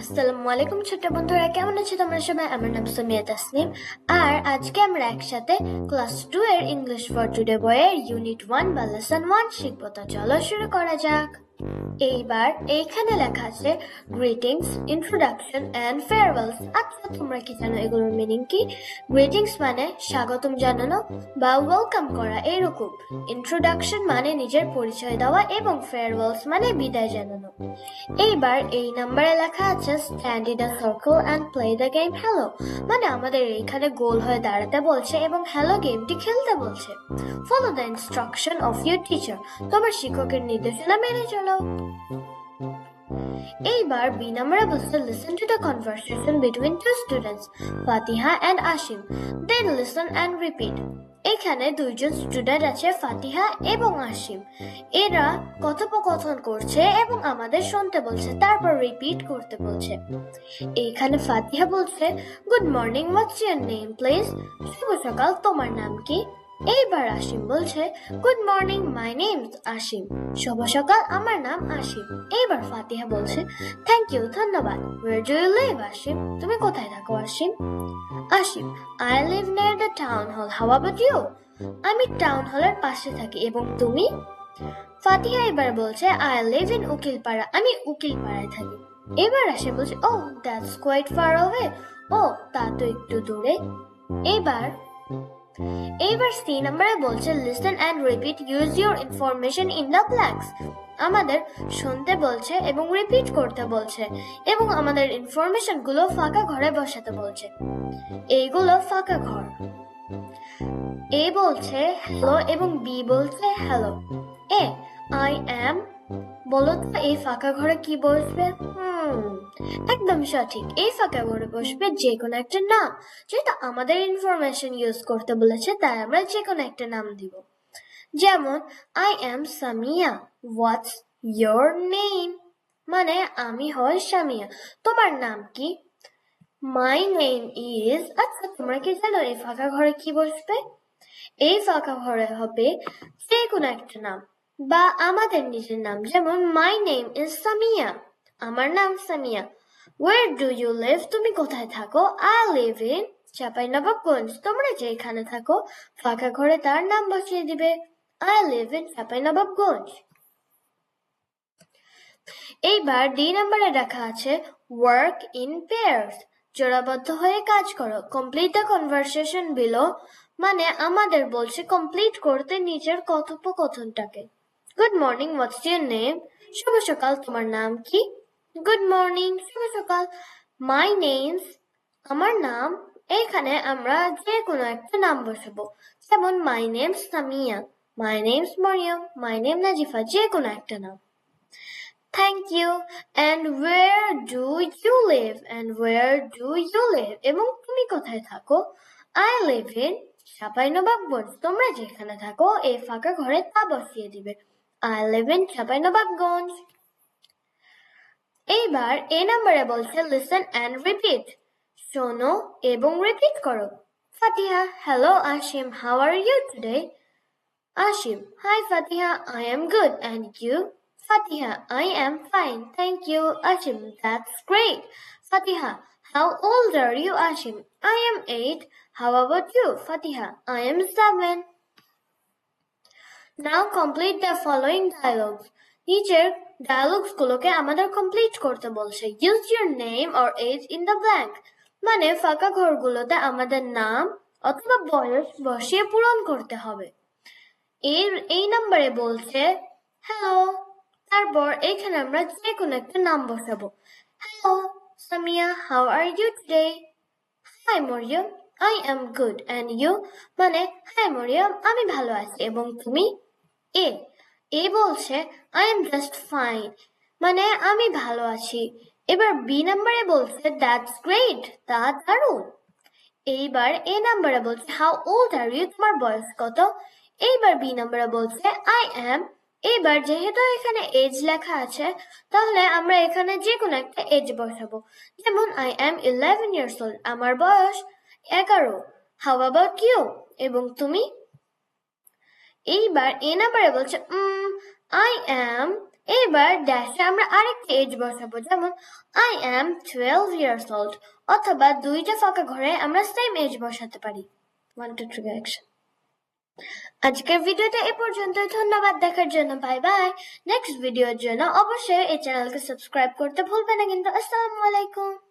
আসসালামু আলাইকুম ছোট্ট বন্ধুরা, কেমন আছো তোমরা সবাই? আমার নাম সুমিয়া তাসনিম, আর আজকে আমরা একসাথে ক্লাস 2 এর ইংলিশ ফর টুডে বইয়ের ইউনিট 1 বা লেসন 1 শিখবো। তো চলো শুরু করা যাক। এইবার এইখানে লেখা আছে গ্রিটিংস, ইন্ট্রোডাকশন এন্ড ফেয়ারওয়েলস। আচ্ছা, তোমরা কি জানো এগুলোর মিনিং কি? গ্রিটিংস মানে স্বাগতম জানানো বা ওয়েলকাম করা এরকম, ইন্ট্রোডাকশন মানে নিজের পরিচয় দেওয়া, এবং ফেয়ারওয়েলস মানে বিদায় জানানো। এইবার এই নাম্বারে লেখা আছে stand in a circle and play the game hello, মানে আমাদের এইখানে গোল হয়ে দাঁড়াতে বলছে এবং হ্যালো গেমটি খেলতে বলছে। Follow the instruction of your teacher, তোমার শিক্ষকের নির্দেশনা মেনে চলো। এইবার বি নাম্বারে বলছে listen to the conversation between two students Fatiha and Asim, then listen and repeat. এখানে দুইজন স্টুডেন্ট আছে, ফাতিহা এবং আসিম। এরা কথোপকথন করছে এবং আমাদের শুনতে বলছে, তারপর রিপিট করতে বলছে। এইখানে ফাতিহা বলছে good morning, what's your name please, শুভ সকাল, তোমার নাম কি? এইবার আসিম বলছে good morning, my name Asim, শুভ সকাল, আমার নাম আসিম। এইবার ফাতিহা বলছে থ্যাংক ইউ, ধন্যবাদ। Where do you live Asim, তুমি কোথায় থাকো Asim? Asim I live near the town hall, how about you, আমি টাউন হলের পাশে থাকি, এবং তুমি? ফাতিহা এবার বলছে আই লিভ ইন উকিলপাড়া, আমি উকিলপাড়ায় থাকি। এবার আসিম বলছে oh that's quite far away, ও তা তো একটু দূরে। এবার এইবার সি নাম্বারে বলছে listen and repeat, use your information in the blanks, আমাদের শুনতে বলছে এবং রিপিট করতে বলছে, এবং আমাদের ইনফরমেশন গুলো ফাঁকা ঘরে বসাতে বলছে। এইগুলো ফাঁকা ঘর। এ বলছে হ্যালো এবং বি বলছে হ্যালো। এ আই অ্যাম, বলো তো এই ফাঁকা ঘরে কি বসবে? একদম সঠিক, এই ফাঁকা ঘরে বসবে যে কোনো একটা নাম। যেটা আমাদের ইনফরমেশন ইউজ করতে বলেছে, তাই আমরা যে কোনো একটা নাম দিব। যেমন I am Samia, what's your name, মানে আমি হয় সামিয়া, তোমার নাম কি? মাই নেম ইজ, আচ্ছা তোমরা কি জানো এই ফাঁকা ঘরে কি বসবে? এই ফাঁকা ঘরে হবে যে কোনো একটা নাম বা আমাদের নিজের নাম। যেমন মাই নেম ইজ সামিয়া, আমার নাম সামিয়া। ওয়ের ডু ইউ লিভ, তুমি কোথায় থাকো? আই লিভ ইন চাঁপাইনবাবগঞ্জ, তোমরা যেখানে থাকো ফাঁকা ঘরে তার নাম বসিয়ে দিবে। I live in Chapainawabganj. এইবার ডি নাম্বারে রাখা আছে ওয়ার্ক ইন পেয়ার্স, জোড়াবদ্ধ হয়ে কাজ করো। কমপ্লিট দ্য কনভারসেশন বিলো, মানে আমাদের বলছে কমপ্লিট করতে নিজের কথোপকথনটাকে। Good morning, what's your name, শুভ সকাল, তোমার নাম কি? গুড মর্নিং, শুভ সকাল। মাই নেমস, আমার নাম। এখানে আমরা যে কোনো একটা নাম বসাবো, যেমন my name Samia, my name's Mariam, my name Nazifa, যে কোনো একটা নাম। Thank you. And where do you live, and where do you live, এবং তুমি কোথায় থাকো? আই লিভ ইন চাঁপাইনবাবগঞ্জ, তোমরা যেখানে থাকো এই ফাঁকা ঘরে তা বসিয়ে দিবে। I live in Chapainawabganj. এইবার এ নাম্বারে বলছে লিসেন অ্যান্ড রিপিট, শোনো এবং রিপিট করো। Fatiha hello Asim, how are you today? Ashim, hi Fatiha, I am good, and you? Fatiha, I am fine, thank you. Ashim, that's great. Fatiha, how old are you, Ashim? I am 8. How about you, Fatiha? I am 7. Now complete the following dialogues. নিচের dialogues গুলোকে আমাদের complete করতে বলছে। Use your name or age in the blank, মানে ফাঁকা ঘরগুলোতে আমাদের নাম অথবা বয়স বসিয়ে পূরণ করতে হবে। এই নাম্বারে বলছে হ্যালো, তারপর এখানে আমরা যে কোনো একটা নাম বসাবো। Hello Samia, how are you today? Hi Mariam, I am good, and you, মানে হাই মরিয়ম, আমি ভালো আছি, এবং তুমি? এ বলছে আই এম জাস্ট ফাইন, মানে আমি ভালো আছি। এবার বি নাম্বারে বলছে দ্যাটস গ্রেট, তা দারুণ। এইবার এ নাম্বারে বলছে হাউ ওল্ড আর ইউ, তোমার বয়স কত? এইবার বি নাম্বারে বলছে আই অ্যাম। এইবার যেহেতু এখানে এজ লেখা আছে, তাহলে আমরা এখানে যে কোনো একটা এজ বসাবো। যেমন আই অ্যাম 11 ইয়ার্স ওল্ড, আমার বয়স 11। হাউ অ্যাবাউট ইউ, এবং তুমি? এইবার এ নাম্বারে বলছে আই অ্যাম এবার ড্যাশে আমরা আরেকটা এজ বসাবো, যেমন I am 12 years old, অথবা দুইটা ফাঁকা ঘরে আমরা সেম এজ বসাতে পারি। 1 2 3 অ্যাকশন। আজকের ভিডিওটা এ পর্যন্তই। ধন্যবাদ দেখার জন্য। Bye bye. নেক্সট ভিডিওর জন্য অবশ্যই এই চ্যানেলকে সাবস্ক্রাইব করতে ভুলবেন না কিন্তু। আসসালামু আলাইকুম।